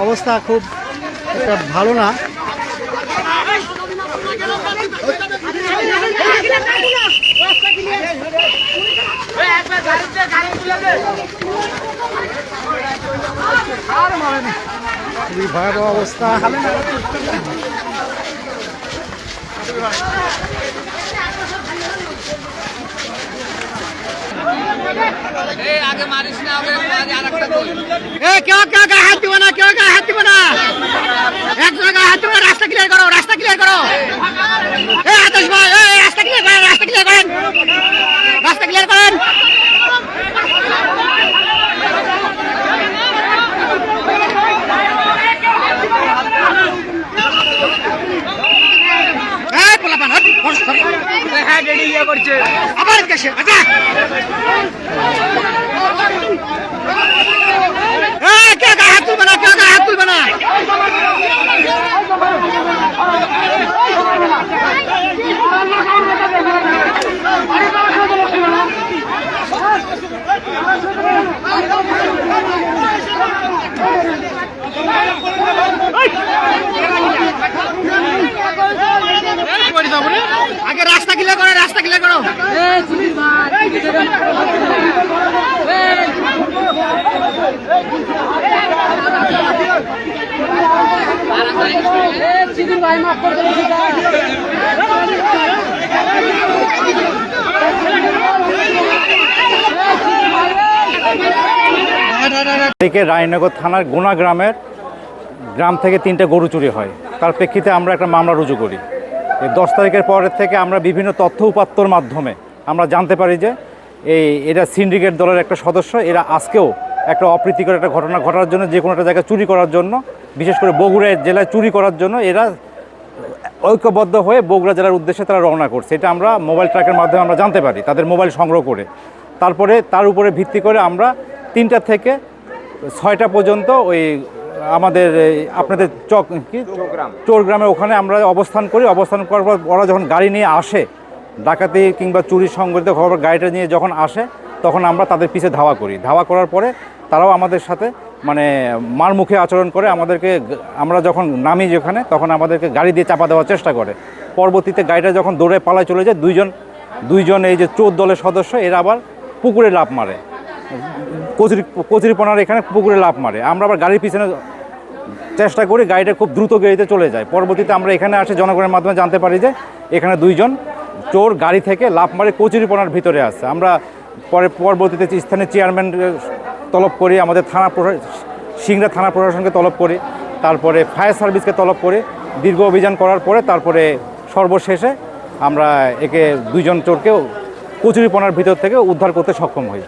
অবস্থা খুব একটা ভালো না। খুবই ভয়াবহ অবস্থা। आगे मारिश ना आगे आरेकटा गोल কেউ গায়ে হাত দিবে না, কেউ গায়ে হাত দিবে না, এক জায়গায় হাত দিবে। রাস্তা ক্লিয়ার করো, রাস্তা ক্লিয়ার করো। আতশ ভাই, রাস্তা ক্লিয়ার করেন, রাস্তা ক্লিয়ার করেন, রাস্তা ক্লিয়ার করেন। আবার কেসে আচ্ছা কে গায়ে হাত তুলবে না, কেউ গায়ে হাত তুলবে না। আগে রাস্তা ক্লিয়ার করো, রাস্তা ক্লিয়ার করো। রায়নগর থানার গোনা গ্রাম থেকে 3টে গরু চুরি হয়। তার প্রেক্ষিতে আমরা একটা মামলা রুজু করি। এই 10 তারিখের পরের থেকে আমরা বিভিন্ন তথ্য উপাত্তর মাধ্যমে আমরা জানতে পারি যে এরা সিন্ডিকেট দলের একটা সদস্য। এরা আজকেও একটা অপ্রীতিকর একটা ঘটনা ঘটার জন্য, যে কোনো একটা জায়গায় চুরি করার জন্য, বিশেষ করে বগুড়া জেলায় চুরি করার জন্য এরা ঐক্যবদ্ধ হয়ে বগুড়া জেলার উদ্দেশ্যে তারা রওনা করছে। এটা আমরা মোবাইল ট্র্যাকের মাধ্যমে আমরা জানতে পারি, তাদের মোবাইল সংগ্রহ করে। তারপরে তার উপরে ভিত্তি করে আমরা 3টা থেকে 6টা পর্যন্ত ওই আমাদের আপনাদের চোরগ্রামে ওখানে আমরা অবস্থান করি। অবস্থান করার পর ওরা যখন গাড়ি নিয়ে আসে, ডাকাতি কিংবা চুরি সংগঠিত খবর গাড়িটা নিয়ে যখন আসে, তখন আমরা তাদের পিছে ধাওয়া করি। ধাওয়া করার পরে তারাও আমাদের সাথে মানে মারমুখে আচরণ করে আমাদেরকে। আমরা যখন নামি যেখানে, তখন আমাদেরকে গাড়ি দিয়ে চাপা দেওয়ার চেষ্টা করে। পরবর্তীতে গাড়িটা যখন দৌড়ে পালায় চলে যায়, দুইজন এই যে চোর দলের সদস্য, এরা আবার পুকুরে লাফ মারে। কচুরিপনার এখানে পুকুরে লাফ মারে। আমরা আবার গাড়ির পিছনে চেষ্টা করি, গাড়িটা খুব দ্রুত গতিতে চলে যায়। পরবর্তীতে আমরা এখানে আসে জনগণের মাধ্যমে জানতে পারি যে এখানে 2জন চোর গাড়ি থেকে লাফ মারে কচুরিপনার ভিতরে আসছে। আমরা পরবর্তীতে স্থানীয় চেয়ারম্যান তলব করি, আমাদের সিংড়া থানা প্রশাসনকে তলব করি, তারপরে ফায়ার সার্ভিসকে তলব করি। দীর্ঘ অভিযান করার পরে তারপরে সর্বশেষে আমরা একে 2জন চোরকেও কচুরিপনার ভিতর থেকে উদ্ধার করতে সক্ষম হই।